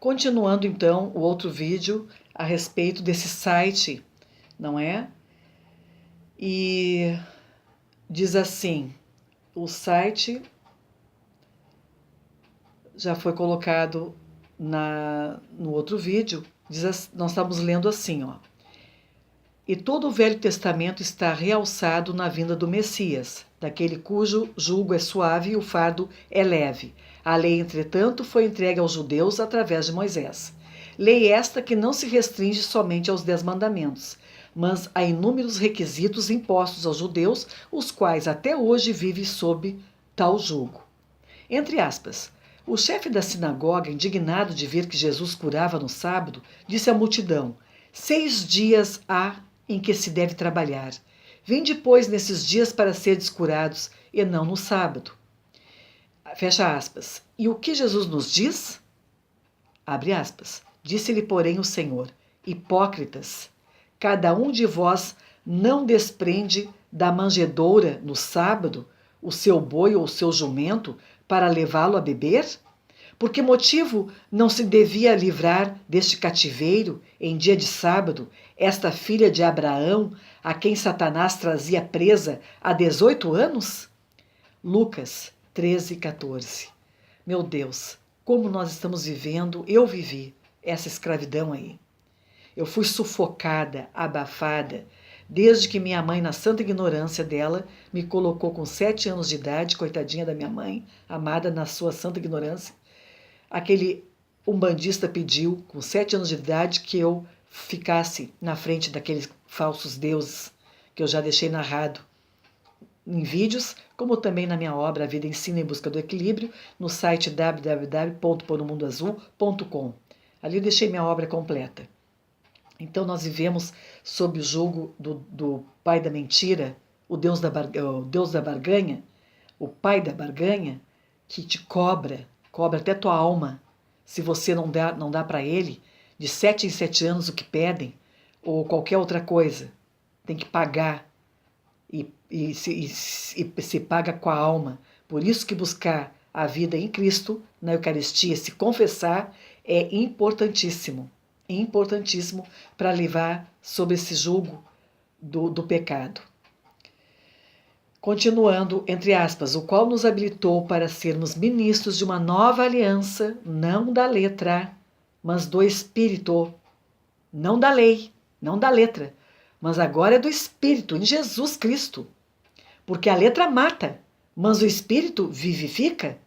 Continuando então o outro vídeo a respeito desse site, não é? E diz assim, o site já foi colocado no outro vídeo, nós estamos lendo assim, ó. E todo o Velho Testamento está realçado na vinda do Messias, daquele cujo jugo é suave e o fardo é leve. A lei, entretanto, foi entregue aos judeus através de Moisés. Lei esta que não se restringe somente aos 10 mandamentos, mas a inúmeros requisitos impostos aos judeus, os quais até hoje vivem sob tal jugo. Entre aspas, o chefe da sinagoga, indignado de ver que Jesus curava no sábado, disse à multidão: 6 dias há em que se deve trabalhar. Vinde, pois, nesses dias para seres curados, e não no sábado. Fecha aspas. E o que Jesus nos diz? Abre aspas. Disse-lhe, porém, o Senhor: hipócritas, cada um de vós não desprende da manjedoura no sábado o seu boi ou o seu jumento para levá-lo a beber? Por que motivo não se devia livrar deste cativeiro, em dia de sábado, esta filha de Abraão, a quem Satanás trazia presa há 18 anos? Lucas 13:14. Meu Deus, como nós estamos vivendo, eu vivi essa escravidão aí. Eu fui sufocada, abafada, desde que minha mãe, na santa ignorância dela, me colocou com 7 anos de idade, coitadinha da minha mãe, amada na sua santa ignorância. Aquele umbandista pediu, com 7 anos de idade, que eu ficasse na frente daqueles falsos deuses que eu já deixei narrado em vídeos, como também na minha obra A Vida Ensina em Busca do Equilíbrio, no site www.pornomundoazul.com. Ali eu deixei minha obra completa. Então nós vivemos sob o jugo do pai da mentira, o Deus da barganha, o pai da barganha, que te cobra até tua alma, se você não dá para ele, de 7 em 7 anos o que pedem, ou qualquer outra coisa, tem que pagar, e se paga com a alma. Por isso que buscar a vida em Cristo, na Eucaristia, se confessar, é importantíssimo para livrar sob esse jugo do pecado. Continuando, entre aspas, o qual nos habilitou para sermos ministros de uma nova aliança, não da letra, mas do Espírito, não da lei, não da letra, mas agora é do Espírito, em Jesus Cristo. Porque a letra mata, mas o Espírito vivifica.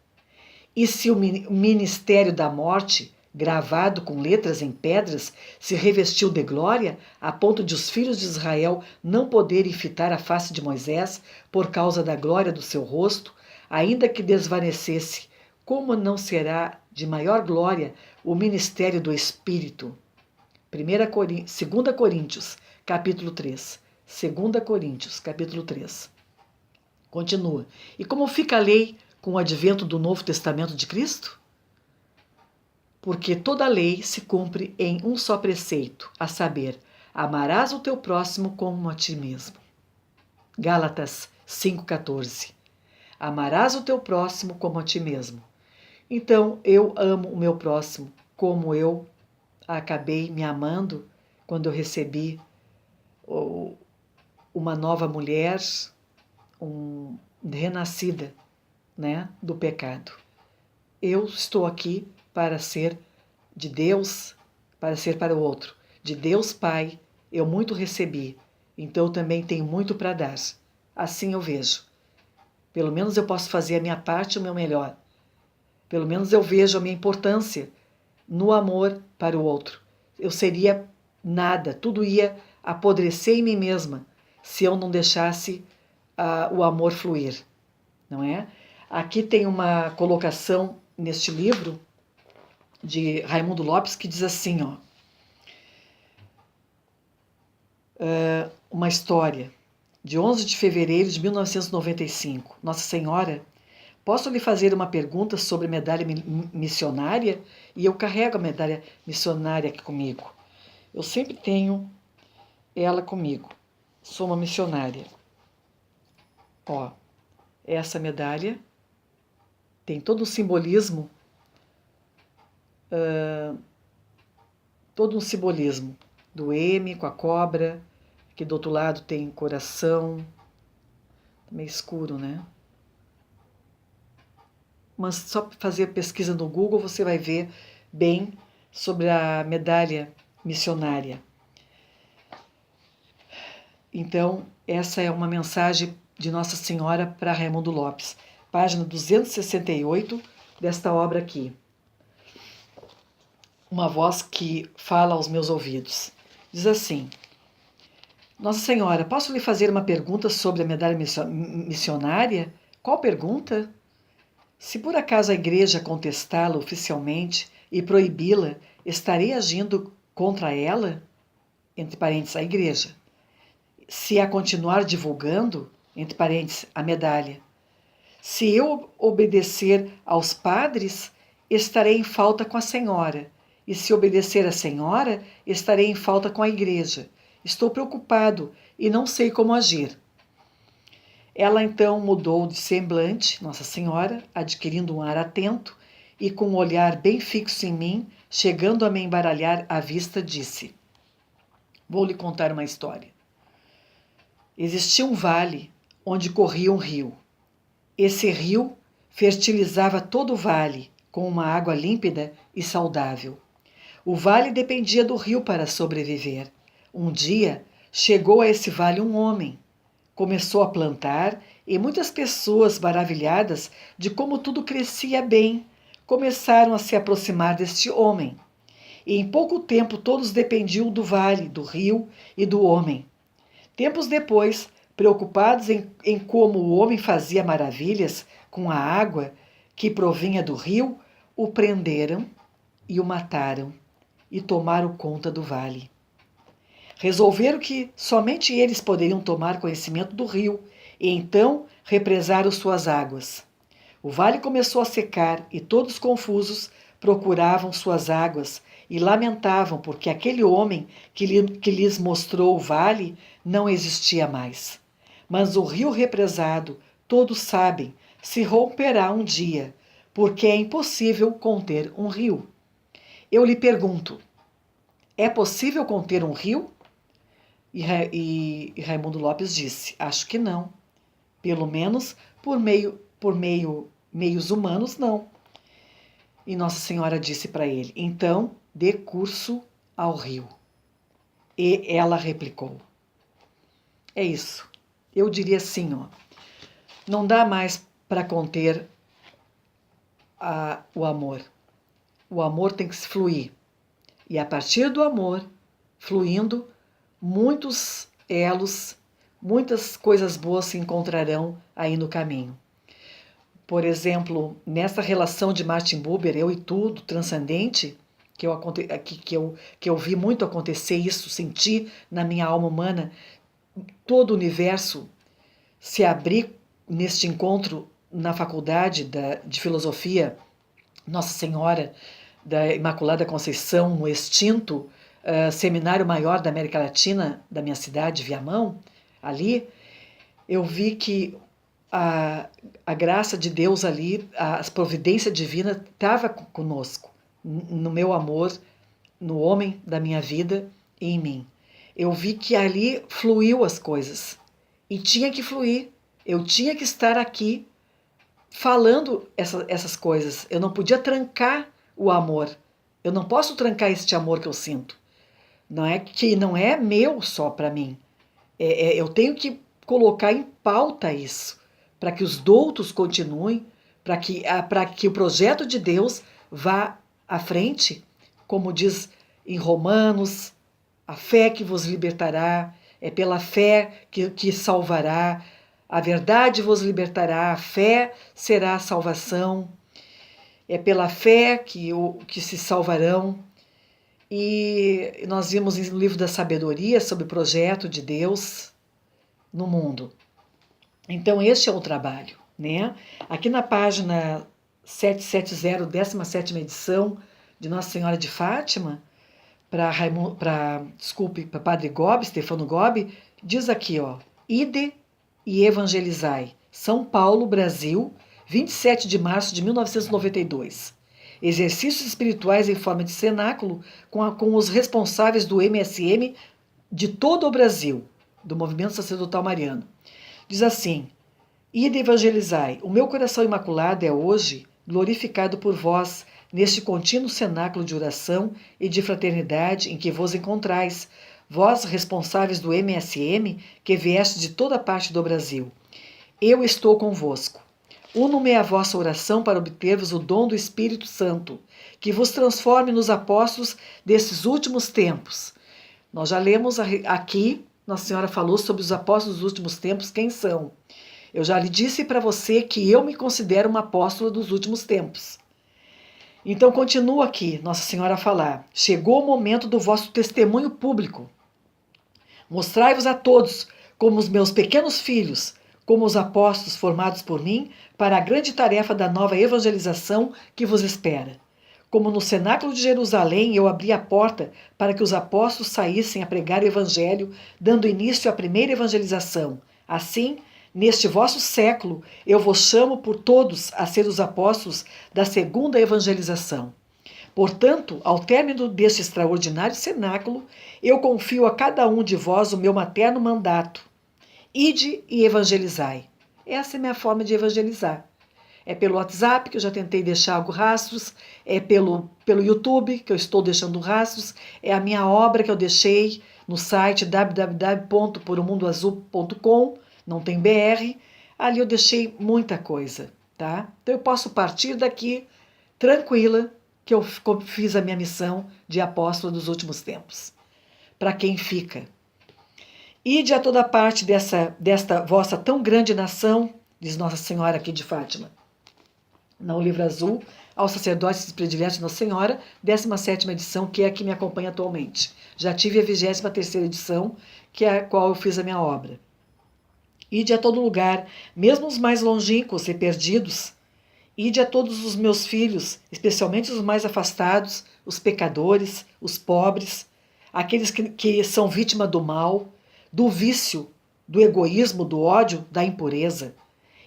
E se o ministério da morte, gravado com letras em pedras, se revestiu de glória, a ponto de os filhos de Israel não poderem fitar a face de Moisés por causa da glória do seu rosto, ainda que desvanecesse, como não será de maior glória o ministério do Espírito? 2 Coríntios, capítulo 3. 2 Coríntios, capítulo 3. Continua. E como fica a lei com o advento do Novo Testamento de Cristo? Porque toda a lei se cumpre em um só preceito, a saber, amarás o teu próximo como a ti mesmo. Gálatas 5,14. Amarás o teu próximo como a ti mesmo. Então, eu amo o meu próximo como eu acabei me amando quando eu recebi uma nova mulher, renascida, né, do pecado. Eu estou aqui para ser de Deus, para ser para o outro. De Deus Pai, eu muito recebi, então eu também tenho muito para dar. Assim eu vejo. Pelo menos eu posso fazer a minha parte, o meu melhor. Pelo menos eu vejo a minha importância no amor para o outro. Eu seria nada, tudo ia apodrecer em mim mesma se eu não deixasse o amor fluir, não é? Aqui tem uma colocação neste livro de Raimundo Lopes que diz assim, ó, uma história de 11 de fevereiro de 1995. Nossa Senhora, posso lhe fazer uma pergunta sobre medalha missionária? E eu carrego a medalha missionária aqui comigo. Eu sempre tenho ela comigo. Sou uma missionária. Ó, essa medalha tem todo o simbolismo todo um simbolismo do M com a cobra, aqui do outro lado tem coração, meio escuro, né? Mas só fazer pesquisa no Google você vai ver bem sobre a medalha missionária. Então, essa é uma mensagem de Nossa Senhora para Raimundo Lopes, página 268 desta obra aqui. Uma voz que fala aos meus ouvidos. Diz assim: Nossa Senhora, posso lhe fazer uma pergunta sobre a medalha missionária? Qual pergunta? Se por acaso a Igreja contestá-la oficialmente e proibi-la, estarei agindo contra ela? Entre parênteses, a Igreja. Se a continuar divulgando, entre parênteses, a medalha. Se eu obedecer aos padres, estarei em falta com a Senhora. E se obedecer à Senhora, estarei em falta com a Igreja. Estou preocupado e não sei como agir. Ela então mudou de semblante, Nossa Senhora, adquirindo um ar atento e com um olhar bem fixo em mim, chegando a me embaralhar à vista, disse: Vou lhe contar uma história. Existia um vale onde corria um rio. Esse rio fertilizava todo o vale com uma água límpida e saudável. O vale dependia do rio para sobreviver. Um dia chegou a esse vale um homem. Começou a plantar e muitas pessoas, maravilhadas de como tudo crescia bem, começaram a se aproximar deste homem. E em pouco tempo todos dependiam do vale, do rio e do homem. Tempos depois, preocupados em como o homem fazia maravilhas com a água que provinha do rio, o prenderam e o mataram e tomaram conta do vale. Resolveram que somente eles poderiam tomar conhecimento do rio e então represaram suas águas. O vale começou a secar e todos confusos procuravam suas águas e lamentavam porque aquele homem que lhes mostrou o vale não existia mais. Mas o rio represado, todos sabem, se romperá um dia, porque é impossível conter um rio. Eu lhe pergunto, é possível conter um rio? E Raimundo Lopes disse, acho que não. Pelo menos por meios humanos, não. E Nossa Senhora disse para ele, então dê curso ao rio. E ela replicou. É isso. Eu diria assim, ó, não dá mais para conter o amor. O amor tem que se fluir. E a partir do amor, fluindo, muitos elos, muitas coisas boas se encontrarão aí no caminho. Por exemplo, nessa relação de Martin Buber, eu e tudo, transcendente, que eu vi muito acontecer isso, senti na minha alma humana, todo o universo se abrir neste encontro na faculdade de filosofia Nossa Senhora da Imaculada Conceição, no extinto seminário maior da América Latina, da minha cidade, Viamão, ali, eu vi que a graça de Deus ali, a providência divina estava conosco, no meu amor, no homem da minha vida e em mim. Eu vi que ali fluiu as coisas e tinha que fluir. Eu tinha que estar aqui falando essas coisas. Eu não podia trancar o amor. Eu não posso trancar este amor que eu sinto. Não é que não é meu só para mim. Eu tenho que colocar em pauta isso, para que os doutos continuem, para que o projeto de Deus vá à frente, como diz em Romanos, a fé que vos libertará, é pela fé que salvará, a verdade vos libertará, a fé será a salvação, é pela fé que se salvarão. E nós vimos no livro da sabedoria sobre o projeto de Deus no mundo. Então este é o trabalho, né? Aqui na página 770, 17ª edição de Nossa Senhora de Fátima, para Padre Gobi, Stefano Gobi, diz aqui, ó, ide e evangelizai. São Paulo, Brasil, 27 de março de 1992. exercícios espirituais em forma de cenáculo com os responsáveis do MSM de todo o Brasil, do Movimento Sacerdotal Mariano. Diz assim: Ide evangelizai, o meu coração imaculado é hoje glorificado por vós, neste contínuo cenáculo de oração e de fraternidade em que vos encontrais, vós responsáveis do MSM, que vieste de toda parte do Brasil. Eu estou convosco. Uno-me à vossa oração para obter-vos o dom do Espírito Santo, que vos transforme nos apóstolos desses últimos tempos. Nós já lemos aqui, Nossa Senhora falou sobre os apóstolos dos últimos tempos, quem são. Eu já lhe disse para você que eu me considero uma apóstola dos últimos tempos. Então continua aqui Nossa Senhora a falar: chegou o momento do vosso testemunho público. Mostrai-vos a todos como os meus pequenos filhos, como os apóstolos formados por mim, para a grande tarefa da nova evangelização que vos espera. Como no cenáculo de Jerusalém eu abri a porta para que os apóstolos saíssem a pregar o evangelho, dando início à primeira evangelização. Assim, neste vosso século, eu vos chamo por todos a ser os apóstolos da segunda evangelização. Portanto, ao término deste extraordinário cenáculo, eu confio a cada um de vós o meu materno mandato. Ide e evangelizai. Essa é a minha forma de evangelizar. É pelo WhatsApp, que eu já tentei deixar rastros, é pelo YouTube, que eu estou deixando rastros, é a minha obra que eu deixei no site www.poromundoazul.com, não tem BR, ali eu deixei muita coisa, tá? Então eu posso partir daqui tranquila, que eu fiz a minha missão de apóstolo dos últimos tempos. Para quem fica. Ide a toda parte desta vossa tão grande nação, diz Nossa Senhora aqui de Fátima, no livro azul, aos sacerdotes prediletos de Nossa Senhora, 17ª edição, que é a que me acompanha atualmente. Já tive a 23ª edição, que é a qual eu fiz a minha obra. Ide a todo lugar, mesmo os mais longínquos e perdidos. Ide a todos os meus filhos, especialmente os mais afastados, os pecadores, os pobres, aqueles que são vítima do mal, do vício, do egoísmo, do ódio, da impureza.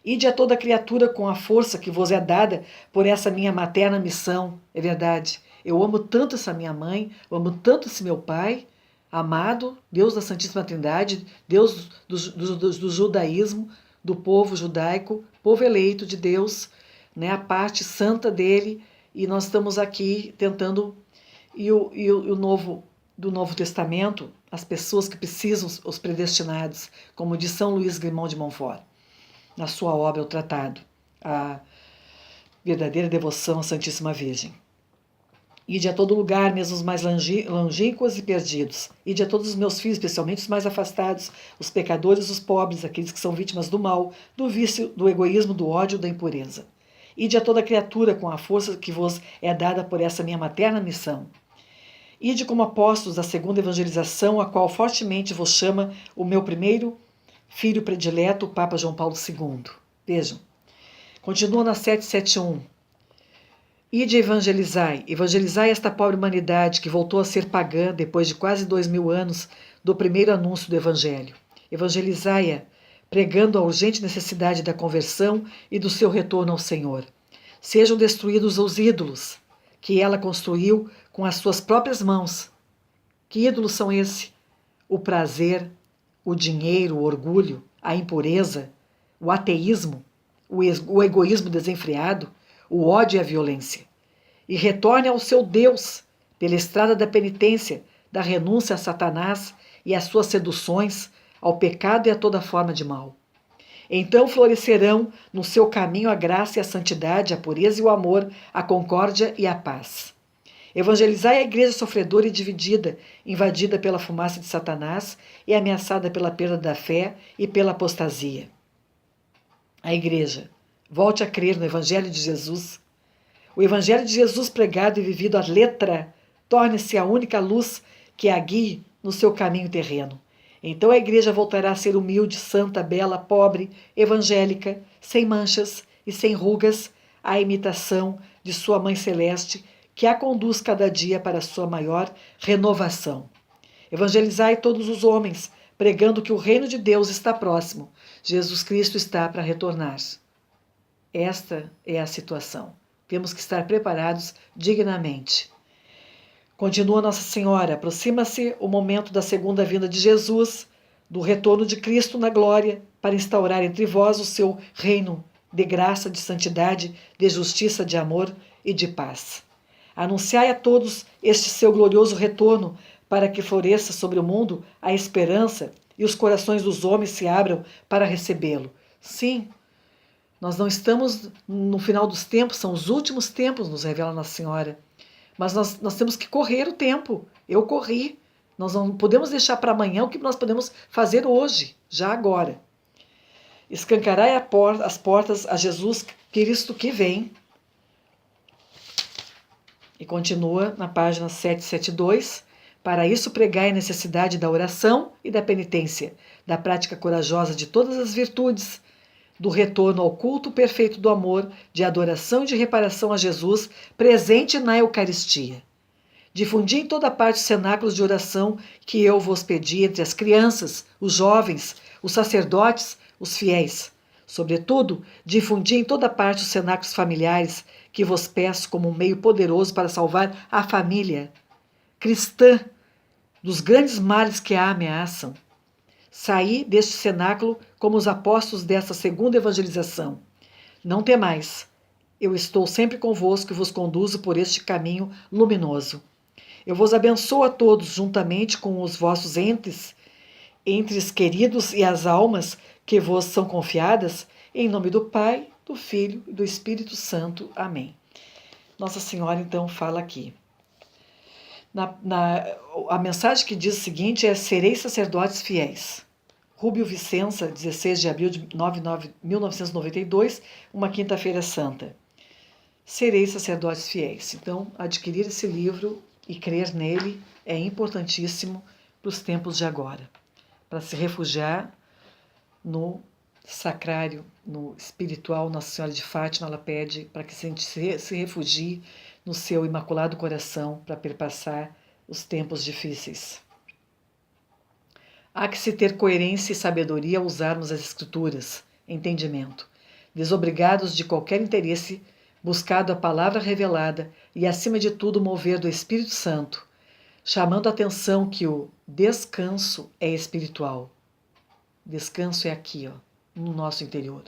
Ide a toda criatura com a força que vos é dada por essa minha materna missão. É verdade, eu amo tanto essa minha mãe, eu amo tanto esse meu pai, amado, Deus da Santíssima Trindade, Deus do judaísmo, do povo judaico, povo eleito de Deus, né, a parte santa dele, e nós estamos aqui tentando, do Novo Testamento, as pessoas que precisam, os predestinados, como diz São Luís Grimond de Montfort, na sua obra, o Tratado, a verdadeira devoção à Santíssima Virgem. Ide a todo lugar, mesmo os mais longínquos e perdidos. Ide a todos os meus filhos, especialmente os mais afastados, os pecadores, os pobres, aqueles que são vítimas do mal, do vício, do egoísmo, do ódio, da impureza. Ide a toda criatura com a força que vos é dada por essa minha materna missão. Ide como apóstolos da segunda evangelização, a qual fortemente vos chama o meu primeiro filho predileto, o Papa João Paulo II. Vejam, continua na 771. Ide evangelizai esta pobre humanidade que voltou a ser pagã depois de quase 2000 anos do primeiro anúncio do Evangelho. Evangelizai-a, pregando a urgente necessidade da conversão e do seu retorno ao Senhor. Sejam destruídos os ídolos que ela construiu com as suas próprias mãos. Que ídolos são esses? O prazer, o dinheiro, o orgulho, a impureza, o ateísmo, o egoísmo desenfreado, o ódio e a violência. E retorne ao seu Deus, pela estrada da penitência, da renúncia a Satanás e às suas seduções, ao pecado e a toda forma de mal. Então florescerão no seu caminho a graça e a santidade, a pureza e o amor, a concórdia e a paz. Evangelizai a igreja sofredora e dividida, invadida pela fumaça de Satanás e ameaçada pela perda da fé e pela apostasia. A igreja, volte a crer no Evangelho de Jesus. O Evangelho de Jesus pregado e vivido à letra torne-se a única luz que a guie no seu caminho terreno. Então a igreja voltará a ser humilde, santa, bela, pobre, evangélica, sem manchas e sem rugas, à imitação de sua Mãe Celeste, que a conduz cada dia para a sua maior renovação. Evangelizai todos os homens, pregando que o reino de Deus está próximo. Jesus Cristo está para retornar. Esta é a situação. Temos que estar preparados dignamente. Continua Nossa Senhora, aproxima-se o momento da segunda vinda de Jesus, do retorno de Cristo na glória, para instaurar entre vós o seu reino de graça, de santidade, de justiça, de amor e de paz. Anunciai a todos este seu glorioso retorno, para que floresça sobre o mundo a esperança e os corações dos homens se abram para recebê-lo. Sim, nós não estamos no final dos tempos, são os últimos tempos, nos revela Nossa Senhora. Mas nós temos que correr o tempo. Eu corri. Nós não podemos deixar para amanhã o que nós podemos fazer hoje, já agora. Escancarai as portas a Jesus Cristo que vem. E continua na página 772. Para isso pregai a necessidade da oração e da penitência, da prática corajosa de todas as virtudes, do retorno ao culto perfeito do amor, de adoração e de reparação a Jesus, presente na Eucaristia. Difundi em toda parte os cenáculos de oração que eu vos pedi entre as crianças, os jovens, os sacerdotes, os fiéis. Sobretudo, difundi em toda parte os cenáculos familiares que vos peço como um meio poderoso para salvar a família cristã dos grandes males que a ameaçam. Saí deste cenáculo como os apóstolos desta segunda evangelização. Não temais, eu estou sempre convosco e vos conduzo por este caminho luminoso. Eu vos abençoo a todos, juntamente com os vossos entes queridos e as almas que vos são confiadas, em nome do Pai, do Filho e do Espírito Santo. Amém. Nossa Senhora, então, fala aqui. A mensagem que diz o seguinte é: sereis sacerdotes fiéis. Rúbio Vicença, 16 de abril de 1992, uma quinta-feira santa. Sereis sacerdotes fiéis. Então, adquirir esse livro e crer nele é importantíssimo para os tempos de agora. Para se refugiar no sacrário, no espiritual, Nossa Senhora de Fátima, ela pede para que a gente se refugie no seu imaculado coração para perpassar os tempos difíceis. Há que se ter coerência e sabedoria ao usarmos as Escrituras, entendimento, desobrigados de qualquer interesse, buscado a palavra revelada e, acima de tudo, mover do Espírito Santo, chamando a atenção que o descanso é espiritual. Descanso é aqui, no nosso interior.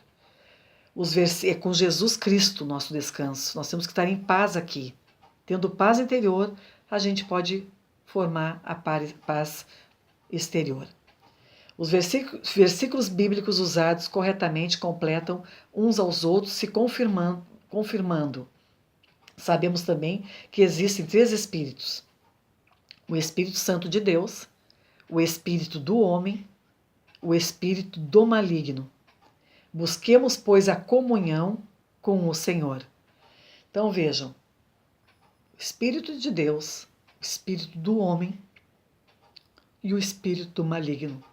É com Jesus Cristo o nosso descanso. Nós temos que estar em paz aqui. Tendo paz interior, a gente pode formar a paz exterior. Os versículos bíblicos usados corretamente completam uns aos outros, se confirmando. Sabemos também que existem 3 espíritos: o Espírito Santo de Deus, o Espírito do homem, o Espírito do maligno. Busquemos, pois, a comunhão com o Senhor. Então vejam, o Espírito de Deus, o Espírito do homem e o Espírito do maligno.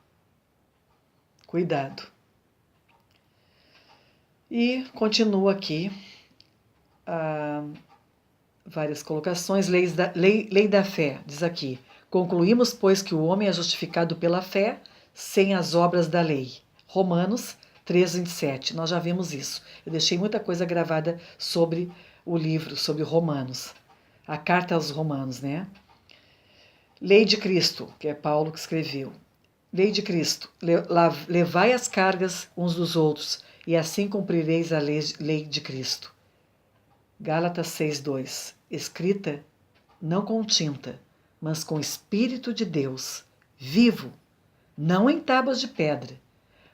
Cuidado. E continua aqui várias colocações. Lei da fé, diz aqui: concluímos, pois, que o homem é justificado pela fé, sem as obras da lei. Romanos 3:27. Nós já vimos isso. Eu deixei muita coisa gravada sobre o livro, sobre Romanos. A carta aos Romanos, né? Lei de Cristo, que é Paulo que escreveu. Lei de Cristo: levai as cargas uns dos outros, e assim cumprireis a lei de Cristo. Gálatas 6:2. Escrita não com tinta, mas com o Espírito de Deus, vivo, não em tábuas de pedra,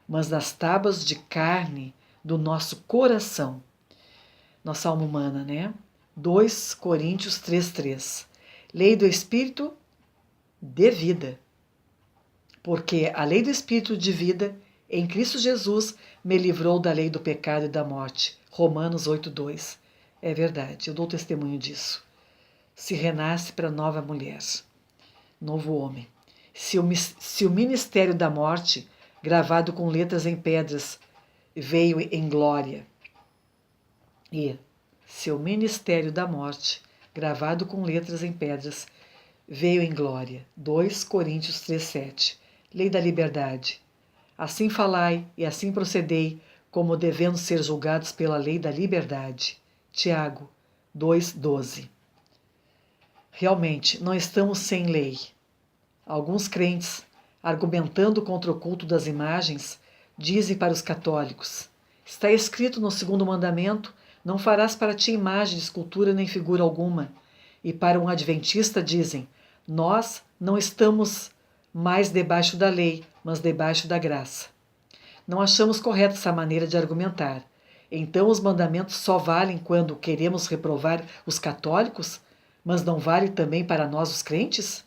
mas nas tábuas de carne do nosso coração. Nossa alma humana, né? 2 Coríntios 3:3. Lei do Espírito de vida. Porque a lei do Espírito de vida em Cristo Jesus me livrou da lei do pecado e da morte. Romanos 8:2. É verdade, eu dou testemunho disso. Se renasce para nova mulher, novo homem. Se o ministério da morte, gravado com letras em pedras, veio em glória, e se o ministério da morte, gravado com letras em pedras, veio em glória. 2 Coríntios 3:7. Lei da liberdade. Assim falai e assim procedei, como devendo ser julgados pela lei da liberdade. Tiago 2:12. Realmente, não estamos sem lei. Alguns crentes, argumentando contra o culto das imagens, dizem para os católicos: está escrito no segundo mandamento, não farás para ti imagem de escultura nem figura alguma. E para um adventista dizem: nós não estamos mais debaixo da lei, mas debaixo da graça. Não achamos correta essa maneira de argumentar. Então os mandamentos só valem quando queremos reprovar os católicos, mas não vale também para nós os crentes?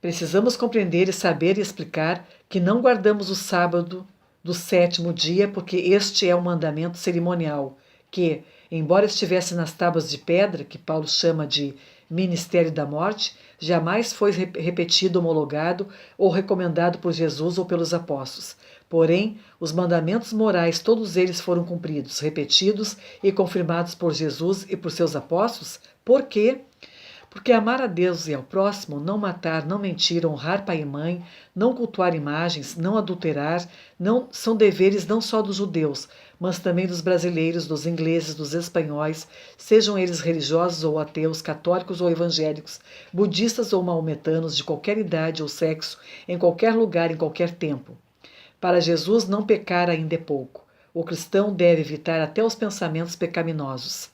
Precisamos compreender e saber e explicar que não guardamos o sábado do sétimo dia porque este é um mandamento cerimonial que, embora estivesse nas tábuas de pedra, que Paulo chama de ministério da morte, jamais foi repetido, homologado ou recomendado por Jesus ou pelos apóstolos. Porém, os mandamentos morais, todos eles foram cumpridos, repetidos e confirmados por Jesus e por seus apóstolos. Por quê? Porque amar a Deus e ao próximo, não matar, não mentir, honrar pai e mãe, não cultuar imagens, não adulterar, não são deveres não só dos judeus, mas também dos brasileiros, dos ingleses, dos espanhóis, sejam eles religiosos ou ateus, católicos ou evangélicos, budistas ou maometanos, de qualquer idade ou sexo, em qualquer lugar, em qualquer tempo. Para Jesus, não pecar ainda é pouco. O cristão deve evitar até os pensamentos pecaminosos.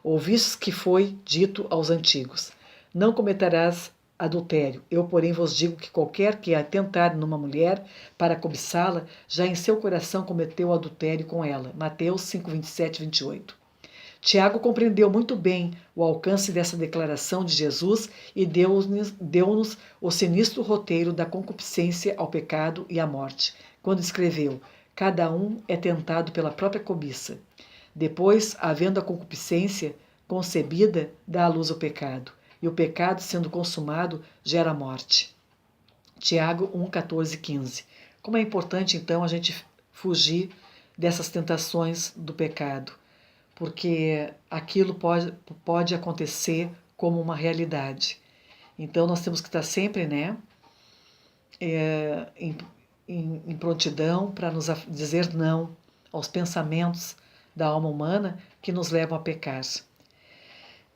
Ouvistes que foi dito aos antigos: não cometerás adultério. Eu, porém, vos digo que qualquer que atentar numa mulher para cobiçá-la, já em seu coração cometeu adultério com ela. Mateus 5, 27 e 28. Tiago compreendeu muito bem o alcance dessa declaração de Jesus e deu-nos o sinistro roteiro da concupiscência ao pecado e à morte, quando escreveu: cada um é tentado pela própria cobiça. Depois, havendo a concupiscência concebida, dá à luz o pecado, e o pecado, sendo consumado, gera a morte. Tiago 1, 14 e 15. Como é importante, então, a gente fugir dessas tentações do pecado, porque aquilo pode acontecer como uma realidade. Então, nós temos que estar sempre, em prontidão para nos dizer não aos pensamentos da alma humana que nos levam a pecar.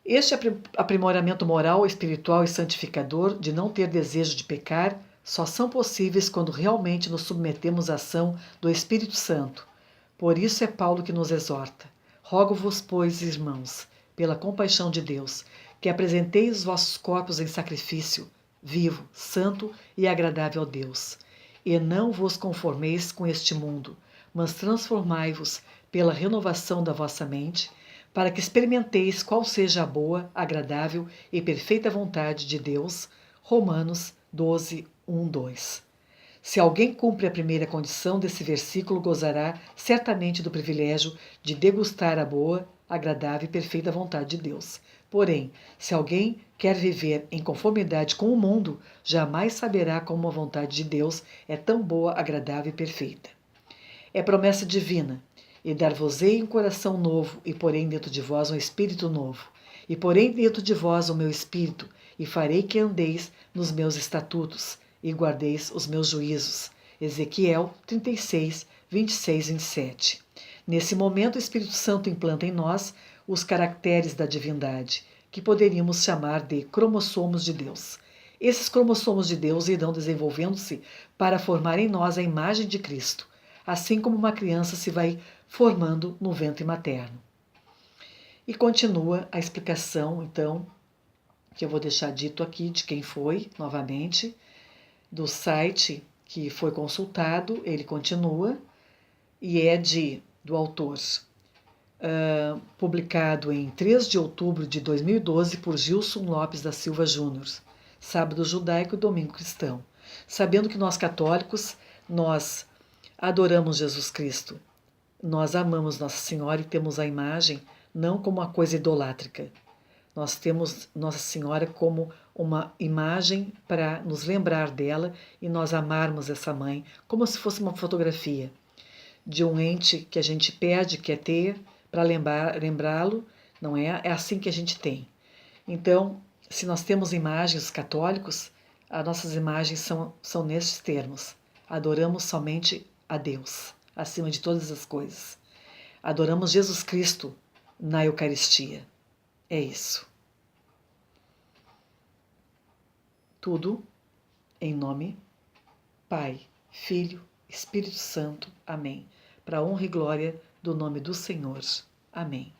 Este aprimoramento moral, espiritual e santificador de não ter desejo de pecar só são possíveis quando realmente nos submetemos à ação do Espírito Santo. Por isso é Paulo que nos exorta: rogo-vos, pois, irmãos, pela compaixão de Deus, que apresenteis os vossos corpos em sacrifício vivo, santo e agradável a Deus. E não vos conformeis com este mundo, mas transformai-vos pela renovação da vossa mente, para que experimenteis qual seja a boa, agradável e perfeita vontade de Deus. Romanos 12, 1, 2. Se alguém cumpre a primeira condição desse versículo, gozará certamente do privilégio de degustar a boa, agradável e perfeita vontade de Deus. Porém, se alguém quer viver em conformidade com o mundo, jamais saberá como a vontade de Deus é tão boa, agradável e perfeita. É promessa divina: e dar-vos-ei um coração novo, e porém dentro de vós um espírito novo. E porém dentro de vós o meu espírito, e farei que andeis nos meus estatutos, e guardeis os meus juízos. Ezequiel 36, 26 e 27. Nesse momento, o Espírito Santo implanta em nós os caracteres da divindade, que poderíamos chamar de cromossomos de Deus. Esses cromossomos de Deus irão desenvolvendo-se para formar em nós a imagem de Cristo, assim como uma criança se vai formando no ventre materno. E continua a explicação, então, que eu vou deixar dito aqui de quem foi, novamente, do site que foi consultado. Ele continua, e é do autor, publicado em 3 de outubro de 2012 por Gilson Lopes da Silva Júnior, Sábado Judaico e Domingo Cristão. Sabendo que nós católicos, nós adoramos Jesus Cristo, nós amamos Nossa Senhora e temos a imagem não como uma coisa idolátrica. Nós temos Nossa Senhora como uma imagem para nos lembrar dela e nós amarmos essa mãe como se fosse uma fotografia de um ente que a gente pede, quer ter, para lembrá-lo, não é? É assim que a gente tem. Então, se nós temos imagens católicos, as nossas imagens são nestes termos. Adoramos somente a Deus, acima de todas as coisas. Adoramos Jesus Cristo na Eucaristia. É isso. Tudo em nome Pai, Filho, Espírito Santo. Amém. Para a honra e glória do nome do Senhor. Amém.